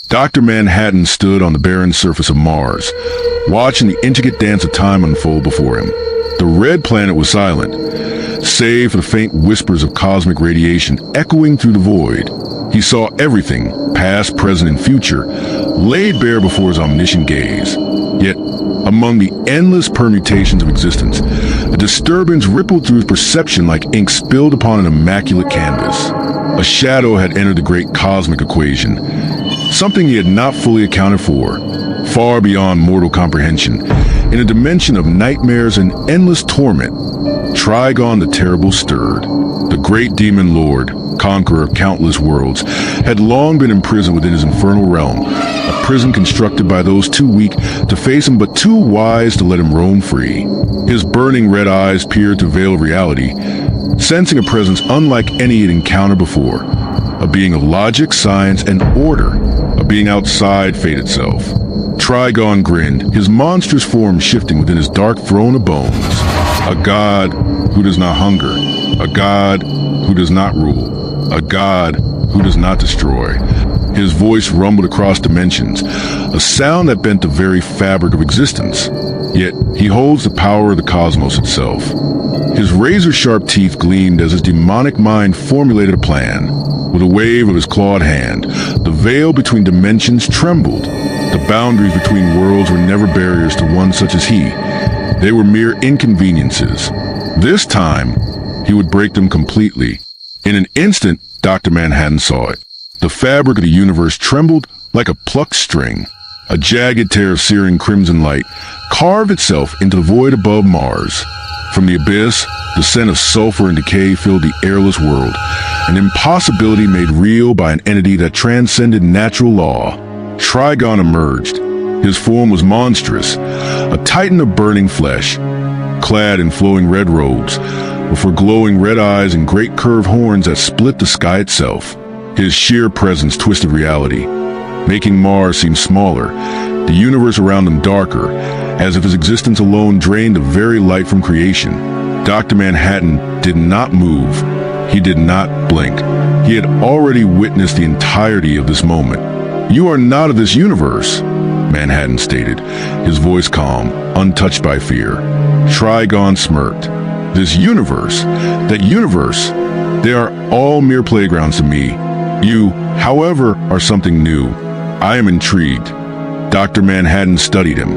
Dr. Manhattan stood on the barren surface of Mars, watching the intricate dance of time unfold before him. The red planet was silent, save for the faint whispers of cosmic radiation echoing through the void. He saw everything, past, present, and future, laid bare before his omniscient gaze. Yet, among the endless permutations of existence, a disturbance rippled through his perception like ink spilled upon an immaculate canvas. A shadow had entered the great cosmic equation, something he had not fully accounted for, far beyond mortal comprehension, in a dimension of nightmares and endless torment. Trigon the Terrible stirred. The great demon lord, conqueror of countless worlds, had long been imprisoned within his infernal realm, a prison constructed by those too weak to face him but too wise to let him roam free. His burning red eyes peered through veil of reality, sensing a presence unlike any he had encountered before, a being of logic, science, and order, a being outside fate itself. Trigon grinned, his monstrous form shifting within his dark throne of bones. A god who does not hunger, a god who does not rule, a god who does not destroy. His voice rumbled across dimensions, a sound that bent the very fabric of existence. Yet he holds the power of the cosmos itself. His razor-sharp teeth gleamed as his demonic mind formulated a plan. With a wave of his clawed hand, the veil between dimensions trembled. The boundaries between worlds were never barriers to one such as he. They were mere inconveniences. This time, he would break them completely. In an instant, Dr. Manhattan saw it. The fabric of the universe trembled like a plucked string. A jagged tear of searing crimson light carved itself into the void above Mars. From the abyss, the scent of sulfur and decay filled the airless world, an impossibility made real by an entity that transcended natural law. Trigon emerged. His form was monstrous, a titan of burning flesh, clad in flowing red robes, with glowing red eyes and great curved horns that split the sky itself. His sheer presence twisted reality, making Mars seem smaller, the universe around him darker, as if his existence alone drained the very light from creation. Dr. Manhattan did not move. He did not blink. He had already witnessed the entirety of this moment. "You are not of this universe," Manhattan stated, his voice calm, untouched by fear. Trigon smirked. "This universe, that universe, they are all mere playgrounds to me. You, however, are something new. I am intrigued." Dr. Manhattan studied him,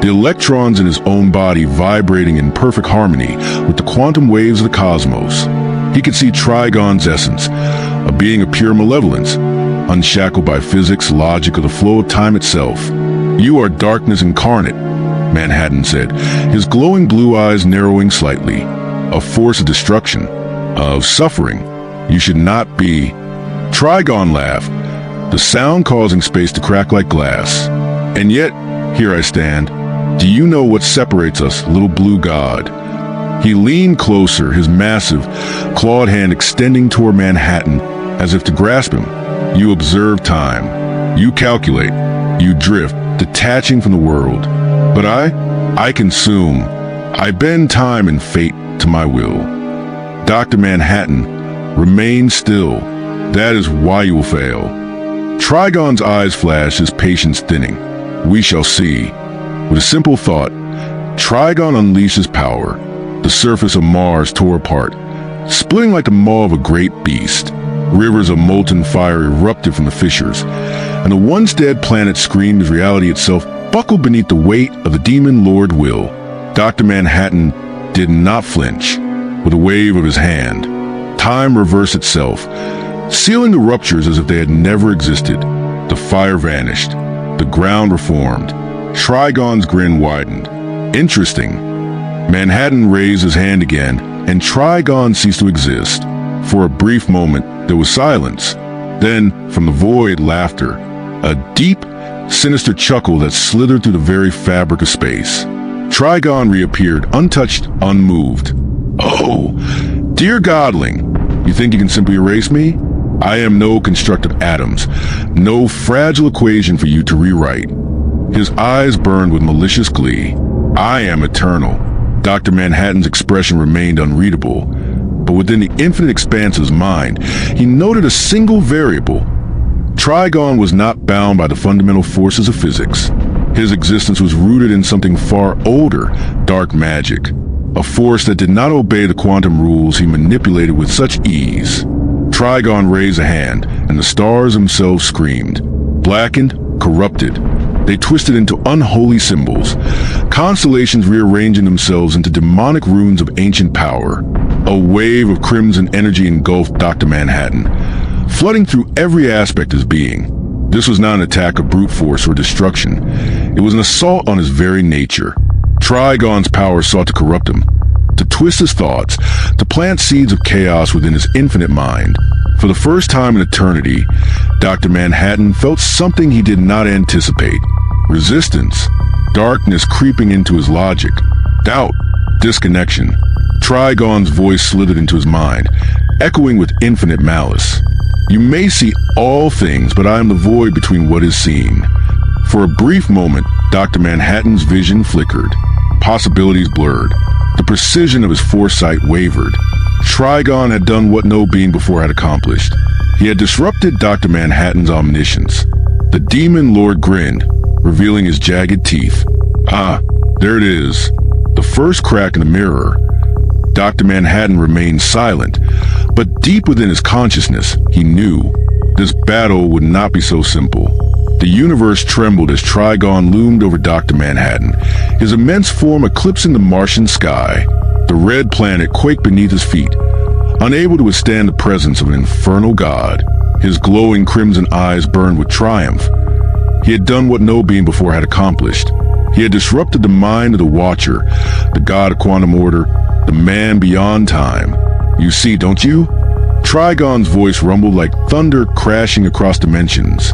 the electrons in his own body vibrating in perfect harmony with the quantum waves of the cosmos. He could see Trigon's essence, a being of pure malevolence, unshackled by physics, logic, or the flow of time itself. "You are darkness incarnate," Manhattan said, his glowing blue eyes narrowing slightly. "A force of destruction, of suffering. You should not be." Trigon laughed, the sound causing space to crack like glass. "And yet, here I stand. Do you know what separates us, little blue god?" He leaned closer, his massive, clawed hand extending toward Manhattan as if to grasp him. "You observe time. You calculate. You drift, detaching from the world. But I consume. I bend time and fate to my will." Dr. Manhattan, remain still. That is why you will fail. Trigon's eyes flashed, his patience thinning. "We shall see." With a simple thought, Trigon unleashed his power. The surface of Mars tore apart, splitting like the maw of a great beast. Rivers of molten fire erupted from the fissures, and the once dead planet screamed as reality itself buckled beneath the weight of the demon lord will. Dr. Manhattan did not flinch. With a wave of his hand, time reversed itself, sealing the ruptures as if they had never existed. The fire vanished. The ground reformed. Trigon's grin widened. "Interesting." Manhattan raised his hand again, and Trigon ceased to exist. For a brief moment, there was silence. Then, from the void, laughter. A deep, sinister chuckle that slithered through the very fabric of space. Trigon reappeared, untouched, unmoved. "Oh, dear godling, you think you can simply erase me? I am no construct of atoms, no fragile equation for you to rewrite." His eyes burned with malicious glee. "I am eternal." Dr. Manhattan's expression remained unreadable, but within the infinite expanse of his mind, he noted a single variable. Trigon was not bound by the fundamental forces of physics. His existence was rooted in something far older, dark magic, a force that did not obey the quantum rules he manipulated with such ease. Trigon raised a hand, and the stars themselves screamed. Blackened, corrupted, they twisted into unholy symbols, constellations rearranging themselves into demonic runes of ancient power. A wave of crimson energy engulfed Dr. Manhattan, flooding through every aspect of his being. This was not an attack of brute force or destruction. It was an assault on his very nature. Trigon's power sought to corrupt him, to twist his thoughts, to plant seeds of chaos within his infinite mind. For the first time in eternity, Dr. Manhattan felt something he did not anticipate. Resistance, darkness creeping into his logic, doubt, disconnection. Trigon's voice slithered into his mind, echoing with infinite malice. You may see all things, but I am the void between what is seen. For a brief moment, Dr. Manhattan's vision flickered. Possibilities blurred. The precision of his foresight wavered. Trigon had done what no being before had accomplished. He had disrupted Dr. Manhattan's omniscience. The demon lord grinned, revealing his jagged teeth. Ah, there it is. The first crack in the mirror. Dr. Manhattan remained silent, but deep within his consciousness, he knew this battle would not be so simple. The universe trembled as Trigon loomed over Dr. Manhattan, his immense form eclipsing the Martian sky. The red planet quaked beneath his feet, unable to withstand the presence of an infernal god. His glowing crimson eyes burned with triumph. He had done what no being before had accomplished. He had disrupted the mind of the Watcher, the god of quantum order, the man beyond time. You see, don't you? Trigon's voice rumbled like thunder crashing across dimensions.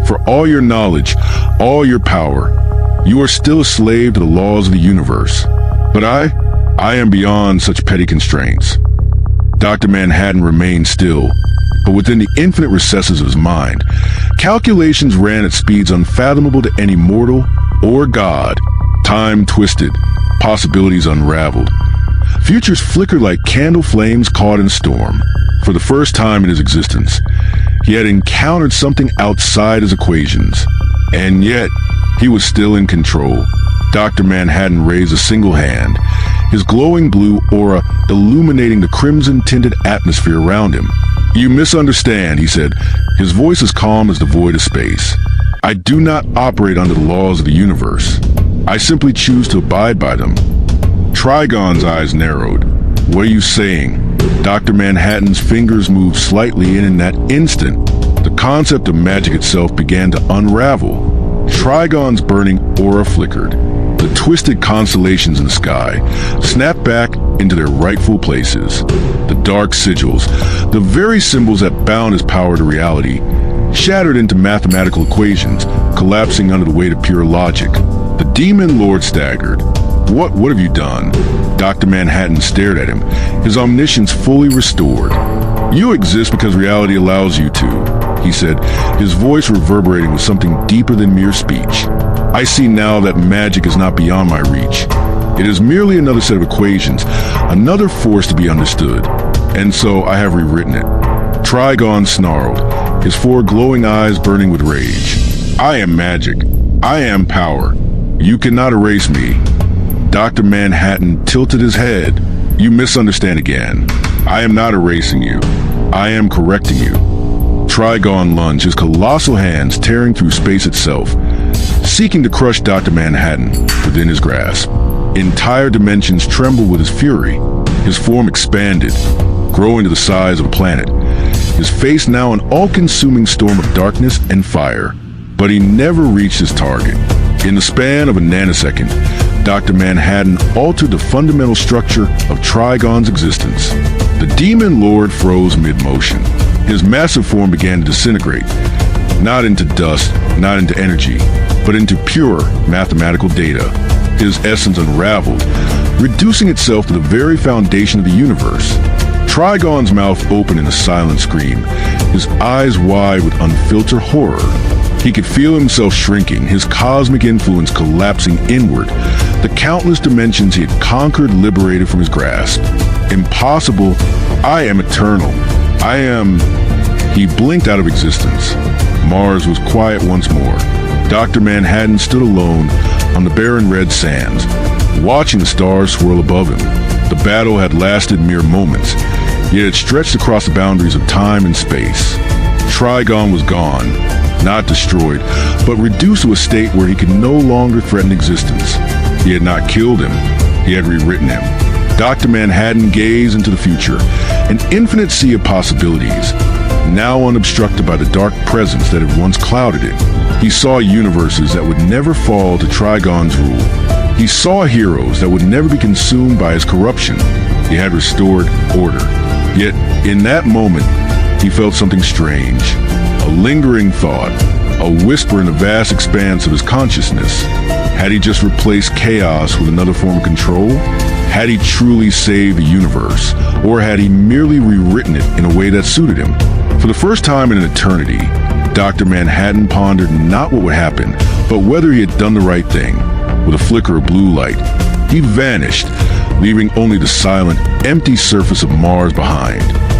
For all your knowledge, all your power, you are still a slave to the laws of the universe. But I am beyond such petty constraints. Dr. Manhattan remained still, but within the infinite recesses of his mind, calculations ran at speeds unfathomable to any mortal or god. Time twisted, possibilities unraveled. Futures flickered like candle flames caught in a storm. For the first time in his existence, he had encountered something outside his equations. And yet, he was still in control. Dr. Manhattan raised a single hand, his glowing blue aura illuminating the crimson-tinted atmosphere around him. You misunderstand, he said, his voice as calm as the void of space. I do not operate under the laws of the universe. I simply choose to abide by them. Trigon's eyes narrowed. What are you saying? Dr. Manhattan's fingers moved slightly, and in that instant, the concept of magic itself began to unravel. Trigon's burning aura flickered. The twisted constellations in the sky snapped back into their rightful places. The dark sigils, the very symbols that bound his power to reality, shattered into mathematical equations, collapsing under the weight of pure logic. The demon lord staggered. What have you done? Dr. Manhattan stared at him, his omniscience fully restored. You exist because reality allows you to, he said, his voice reverberating with something deeper than mere speech. I see now that magic is not beyond my reach. It is merely another set of equations, another force to be understood. And so I have rewritten it. Trigon snarled, his four glowing eyes burning with rage. I am magic. I am power. You cannot erase me. Dr. Manhattan tilted his head. You misunderstand again. I am not erasing you. I am correcting you. Trigon lunged, his colossal hands tearing through space itself, seeking to crush Dr. Manhattan within his grasp. Entire dimensions trembled with his fury. His form expanded, growing to the size of a planet, his face now an all-consuming storm of darkness and fire. But he never reached his target. In the span of a nanosecond, Dr. Manhattan altered the fundamental structure of Trigon's existence. The demon lord froze mid-motion. His massive form began to disintegrate, not into dust, not into energy, but into pure mathematical data. His essence unraveled, reducing itself to the very foundation of the universe. Trigon's mouth opened in a silent scream, his eyes wide with unfiltered horror. He could feel himself shrinking, his cosmic influence collapsing inward, the countless dimensions he had conquered liberated from his grasp. Impossible. I am eternal. I am... He blinked out of existence. Mars was quiet once more. Dr. Manhattan stood alone on the barren red sands, watching the stars swirl above him. The battle had lasted mere moments, yet it stretched across the boundaries of time and space. Trigon was gone, not destroyed, but reduced to a state where he could no longer threaten existence. He had not killed him, he had rewritten him. Dr. Manhattan gazed into the future, an infinite sea of possibilities, now unobstructed by the dark presence that had once clouded it. He saw universes that would never fall to Trigon's rule. He saw heroes that would never be consumed by his corruption. He had restored order. Yet, in that moment, he felt something strange. A lingering thought, a whisper in the vast expanse of his consciousness. Had he just replaced chaos with another form of control? Had he truly saved the universe? Or had he merely rewritten it in a way that suited him? For the first time in an eternity, Dr. Manhattan pondered not what would happen, but whether he had done the right thing. With a flicker of blue light, he vanished, leaving only the silent, empty surface of Mars behind.